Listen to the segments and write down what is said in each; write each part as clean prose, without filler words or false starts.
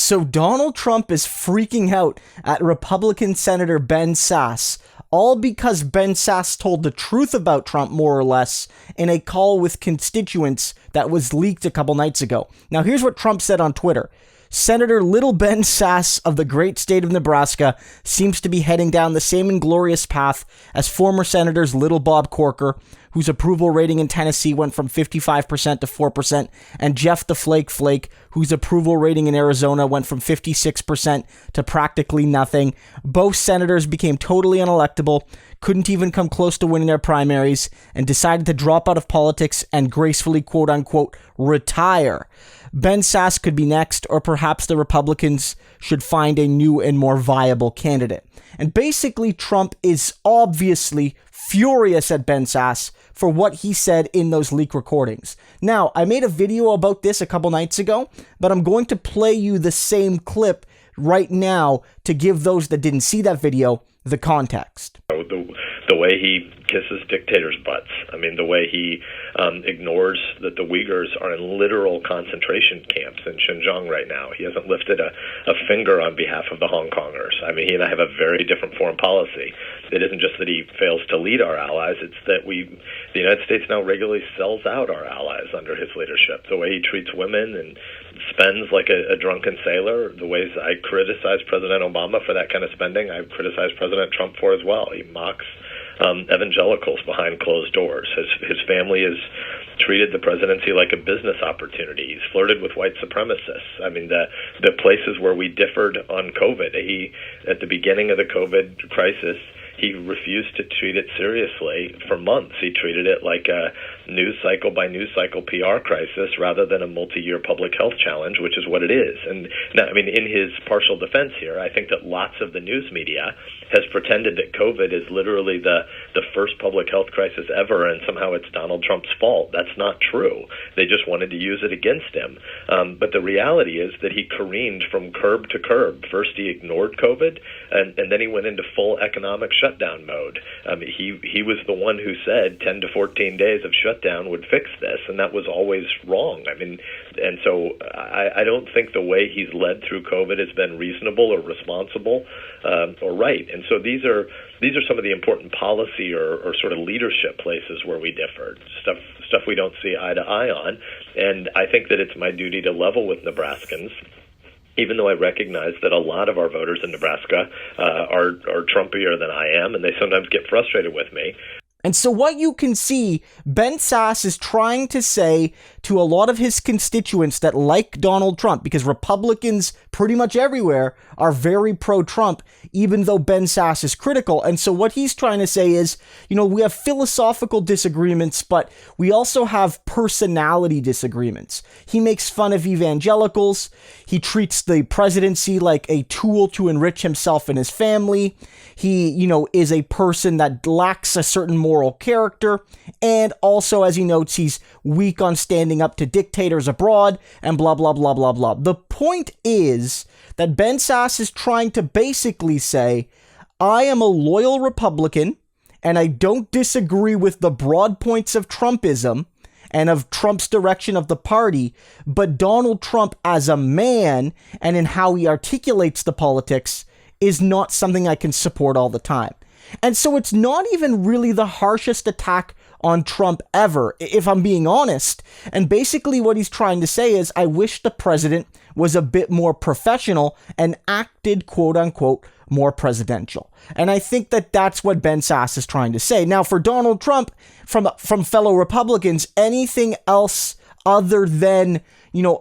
So Donald Trump is freaking out at Republican Senator Ben Sasse, all because Ben Sasse told the truth about Trump, more or less, in a call with constituents that was leaked a couple nights ago. Now, here's what Trump said on Twitter. Senator Little Ben Sasse of the great state of Nebraska seems to be heading down the same inglorious path as former Senators Little Bob Corker, whose approval rating in Tennessee went from 55% to 4%, and Jeff the Flake Flake, whose approval rating in Arizona went from 56% to practically nothing. Both senators became totally unelectable, couldn't even come close to winning their primaries, and decided to drop out of politics and gracefully, quote-unquote, retire. Ben Sasse could be next, or perhaps the Republicans should find a new and more viable candidate. And basically, Trump is obviously furious at Ben Sasse for what he said in those leak recordings. Now, I made a video about this a couple nights ago, but I'm going to play you the same clip right now to give those that didn't see that video the context. The way he kisses dictators' butts. I mean, the way he ignores that the Uyghurs are in literal concentration camps in Xinjiang right now. He hasn't lifted a finger on behalf of the Hong Kongers. I mean, he and I have a very different foreign policy. It isn't just that he fails to lead our allies, it's that the United States now regularly sells out our allies under his leadership. The way he treats women and spends like a drunken sailor, the ways I criticize President Obama for that kind of spending, I've criticized President Trump for as well. He mocks evangelicals behind closed doors. His family has treated the presidency like a business opportunity. He's flirted with white supremacists. I mean, the places where we differed on COVID, at the beginning of the COVID crisis, he refused to treat it seriously for months. He treated it like a news cycle by news cycle PR crisis rather than a multi-year public health challenge, which is what it is. And now, I mean, in his partial defense here, I think that lots of the news media has pretended that COVID is literally the first public health crisis ever, and somehow it's Donald Trump's fault. That's not true. They just wanted to use it against him. But the reality is that he careened from curb to curb. First, he ignored COVID, and then he went into full economic shutdown mode. He was the one who said 10 to 14 days of shutdown would fix this, and that was always wrong. I mean, and so I don't think the way he's led through COVID has been reasonable or responsible or right. And so these are some of the important policy or sort of leadership places where we differ, stuff we don't see eye to eye on. And I think that it's my duty to level with Nebraskans, even though I recognize that a lot of our voters in Nebraska are Trumpier than I am, and they sometimes get frustrated with me. And so what you can see, Ben Sasse is trying to say to a lot of his constituents that like Donald Trump, because Republicans pretty much everywhere are very pro-Trump, even though Ben Sasse is critical. And so what he's trying to say is, we have philosophical disagreements, but we also have personality disagreements. He makes fun of evangelicals. He treats the presidency like a tool to enrich himself and his family. He, is a person that lacks a certain moral character. And also, as he notes, he's weak on standing up to dictators abroad and blah, blah, blah, blah, blah. The point is that Ben Sasse is trying to basically say, I am a loyal Republican and I don't disagree with the broad points of Trumpism and of Trump's direction of the party, but Donald Trump as a man and in how he articulates the politics is not something I can support all the time. And so it's not even really the harshest attack on Trump ever, if I'm being honest. And basically what he's trying to say is, I wish the president was a bit more professional and acted, quote unquote, more presidential. And I think that that's what Ben Sasse is trying to say. Now, for Donald Trump, from fellow Republicans, anything else other than,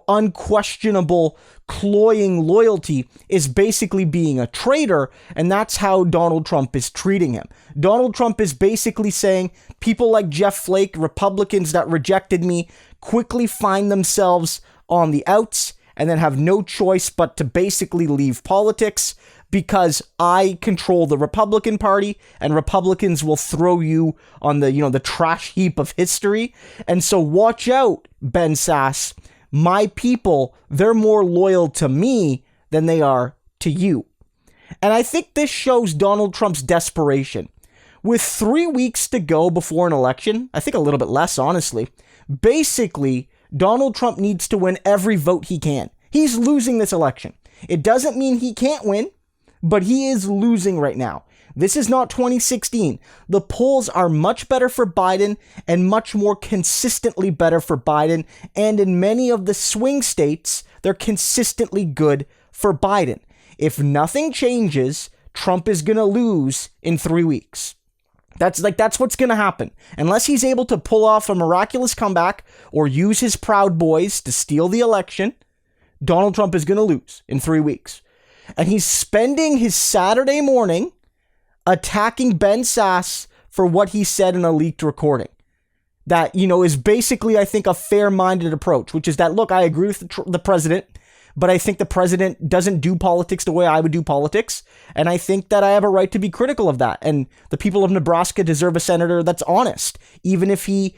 unquestionable cloying loyalty is basically being a traitor, and that's how Donald Trump is treating him. Donald Trump is basically saying people like Jeff Flake, Republicans that rejected me, quickly find themselves on the outs and then have no choice but to basically leave politics because I control the Republican Party and Republicans will throw you on the trash heap of history. And so watch out, Ben Sasse. My people, they're more loyal to me than they are to you. And I think this shows Donald Trump's desperation. With 3 weeks to go before an election, I think a little bit less, honestly, basically, Donald Trump needs to win every vote he can. He's losing this election. It doesn't mean he can't win, but he is losing right now. This is not 2016. The polls are much better for Biden and much more consistently better for Biden. And in many of the swing states, they're consistently good for Biden. If nothing changes, Trump is going to lose in 3 weeks. That's what's going to happen. Unless he's able to pull off a miraculous comeback or use his Proud Boys to steal the election, Donald Trump is going to lose in 3 weeks. And he's spending his Saturday morning attacking Ben Sasse for what he said in a leaked recording. That, is basically, I think, a fair-minded approach, which is that, look, I agree with the president, but I think the president doesn't do politics the way I would do politics, and I think that I have a right to be critical of that. And the people of Nebraska deserve a senator that's honest, even if he,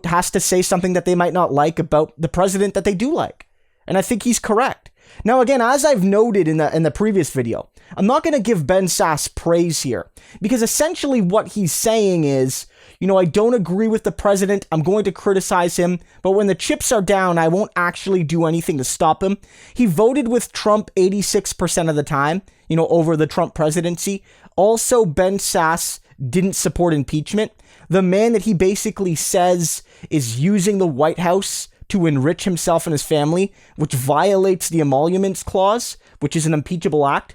has to say something that they might not like about the president that they do like. And I think he's correct. Now, again, as I've noted in the previous video, I'm not going to give Ben Sasse praise here, because essentially what he's saying is, I don't agree with the president. I'm going to criticize him, but when the chips are down, I won't actually do anything to stop him. He voted with Trump 86% of the time, over the Trump presidency. Also, Ben Sasse didn't support impeachment. The man that he basically says is using the White House to enrich himself and his family, which violates the emoluments clause, which is an impeachable act.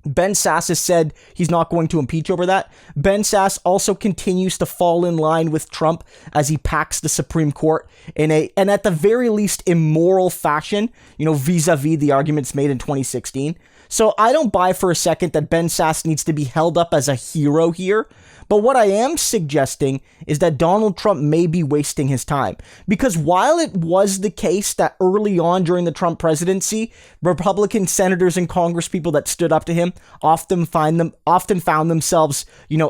Ben Sasse has said he's not going to impeach over that. Ben Sasse also continues to fall in line with Trump as he packs the Supreme Court and at the very least immoral fashion, vis-a-vis the arguments made in 2016. So I don't buy for a second that Ben Sasse needs to be held up as a hero here. But what I am suggesting is that Donald Trump may be wasting his time. Because while it was the case that early on during the Trump presidency, Republican senators and congresspeople that stood up to him often found themselves,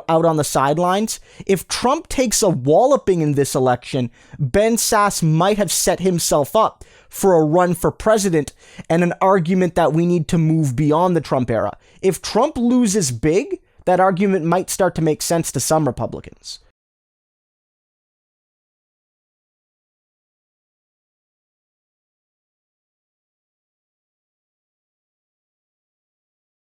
out on the sidelines. If Trump takes a walloping in this election, Ben Sasse might have set himself up for a run for president and an argument that we need to move beyond the Trump era. If Trump loses big, that argument might start to make sense to some Republicans.